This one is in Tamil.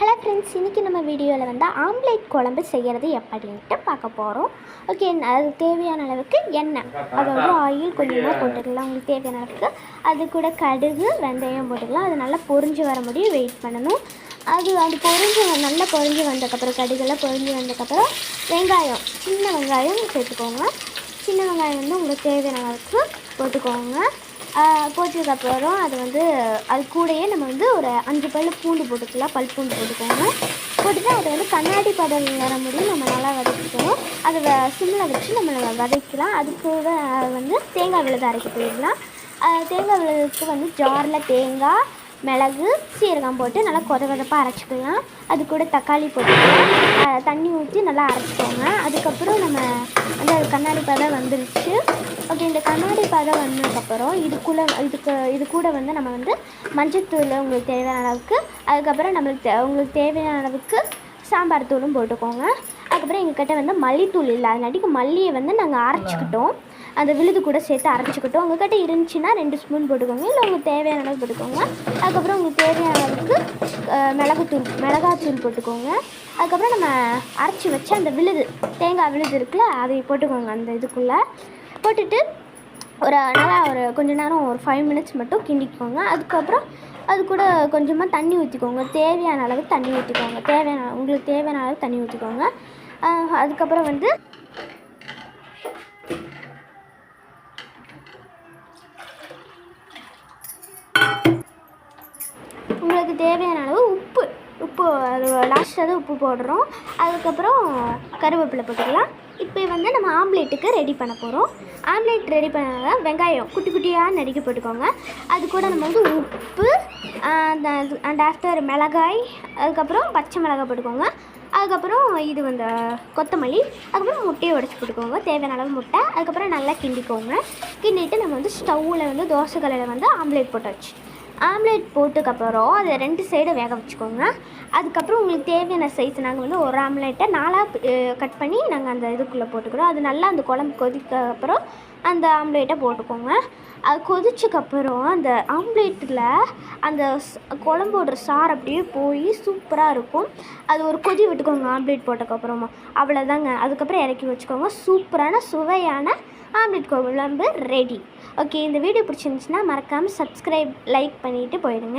ஹலோ ஃப்ரெண்ட்ஸ், இன்றைக்கி நம்ம வீடியோவில் வந்து ஆம்லேட் குழம்பு செய்கிறது எப்படின்ட்டு பார்க்க போகிறோம். ஓகே, அதுக்கு தேவையான அளவுக்கு எண்ணெய், அதோட ஆயில் கொஞ்சமாக போட்டுக்கலாம். உங்களுக்கு தேவையான அளவுக்கு அது கூட கடுகு வெந்தயம் போட்டுக்கலாம். அது நல்லா பொரிஞ்சு வர முடியும் வெயிட் பண்ணணும். அது நல்லா பொரிஞ்சு வந்ததுக்கப்புறம், கடுகெல்லாம் பொரிஞ்சு வந்ததுக்கப்புறம் வெங்காயம், சின்ன வெங்காயம் சேர்த்துக்கோங்க. சின்ன வெங்காயம் வந்து உங்களுக்கு தேவையான அளவுக்கு போட்டுக்கோங்க. போட்டதுக்கப்புறம் அது கூடயே நம்ம வந்து ஒரு 5 பல் பூண்டு போட்டுக்கலாம். பல் பூண்டு போட்டுக்கோங்க. போட்டுட்டு அதை வந்து கண்ணாடி பதம் வர முடியும் நம்ம நல்லா வதக்கிக்கணும். அதை சிம்மில் வச்சு நம்ம வதக்கலாம். அது கூட வந்து தேங்காய் விழுது அரைக்க போயிடலாம். தேங்காய் விழுதுக்கு வந்து ஜாரில் தேங்காய், மிளகு, சீரகம் போட்டு நல்லா கொதப்பாக அரைச்சிக்கலாம். அது கூட தக்காளி போட்டுக்கலாம். தண்ணி ஊற்றி நல்லா அரைச்சிக்கோங்க. அதுக்கப்புறம் நம்ம வந்து அது கண்ணாடி பதம் வந்துருச்சு. ஓகே, இந்த கண்ணாடி பதம் வந்ததுக்கப்புறம் இது கூட வந்து நம்ம வந்து மஞ்சத்தூள் உங்களுக்கு தேவையான அளவுக்கு, அதுக்கப்புறம் உங்களுக்கு தேவையான அளவுக்கு சாம்பார் தூளும் போட்டுக்கோங்க. அதுக்கப்புறம் எங்கள்கிட்ட வந்து மல்லித்தூள் இல்லை, அதனாட்டிக்கு மல்லியை வந்து நாங்கள் அரைச்சிக்கிட்டோம். அந்த விழுது கூட சேர்த்து அரைச்சிக்கிட்டோம். உங்கள்கிட்ட இருந்துச்சுன்னா 2 ஸ்பூன் போட்டுக்கோங்க, இல்லை உங்களுக்கு தேவையான அளவு போட்டுக்கோங்க. அதுக்கப்புறம் உங்களுக்கு தேவையான அளவுக்கு மிளகாத்தூள் போட்டுக்கோங்க. அதுக்கப்புறம் நம்ம அரைச்சி வச்ச அந்த தேங்காய் விழுது இருக்குல்ல, அதை போட்டுக்கோங்க. அந்த இதுக்குள்ளே போட்டுட்டு ஒரு கொஞ்ச நேரம், ஒரு 5 மினிட்ஸ் மட்டும் கிண்டிக்கோங்க. அதுக்கப்புறம் அது கூட கொஞ்சமாக தண்ணி ஊற்றிக்கோங்க. தேவையான அளவு தண்ணி ஊற்றிக்கோங்க. உங்களுக்கு தேவையான அளவு தண்ணி ஊற்றிக்கோங்க. அதுக்கப்புறம் வந்து உங்களுக்கு தேவையான அளவு உப்பு அது லாஸ்ட்டாக தான் உப்பு போடுறோம். அதுக்கப்புறம் கருவேப்பிலை போட்டுக்கலாம். இப்போ வந்து நம்ம ஆம்லேட்டுக்கு ரெடி பண்ண போகிறோம். ஆம்லேட் ரெடி பண்ண வெங்காயம் குட்டி குட்டியாக நறுக்கி போட்டுக்கோங்க. அது கூட நம்ம வந்து உப்பு அண்ட் ஆஃப்டர் மிளகாய், அதுக்கப்புறம் பச்சை மிளகாய் போட்டுக்கோங்க. அதுக்கப்புறம் இது வந்து கொத்தமல்லி, அதுக்கப்புறம் முட்டையை உடச்சி போட்டுக்கோங்க. தேவையான அளவு முட்டை. அதுக்கப்புறம் நல்லா கிண்டிக்கோங்க. கிண்டிட்டு நம்ம வந்து ஸ்டவ்வில் வந்து தோசை கல்லில் வந்து ஆம்லேட் போட்டாச்சு. ஆம்லேட் போட்டதுக்கப்புறம் அதை 2 சைடும் வேக வச்சுக்கோங்க. அதுக்கப்புறம் உங்களுக்கு தேவையான சைஸ் நாங்கள் வந்து ஒரு ஆம்லேட்டை 4ஆக கட் பண்ணி நாங்கள் அந்த இதுக்குள்ளே போட்டுக்கிறோம். அது நல்லா அந்த குழம்பு கொதிக்கப்புறம் அந்த ஆம்லேட்டை போட்டுக்கோங்க. அது கொதிச்சக்கப்புறம் அந்த ஆம்லேட்டில் அந்த குழம்போட சாறு அப்படியே போய் சூப்பராக இருக்கும். அது ஒரு கொதி விட்டுக்கோங்க ஆம்லேட் போட்டதுக்கப்புறமா. அவ்வளோதாங்க. அதுக்கப்புறம் இறக்கி வச்சுக்கோங்க. சூப்பரான சுவையான ஆம்லேட் குழம்பு ரெடி. ஓகே, இந்த வீடியோ பிடிச்சிருந்துச்சுன்னா மறக்காமல் சப்ஸ்கிரைப், லைக் பண்ணிவிட்டு போயிடுங்க.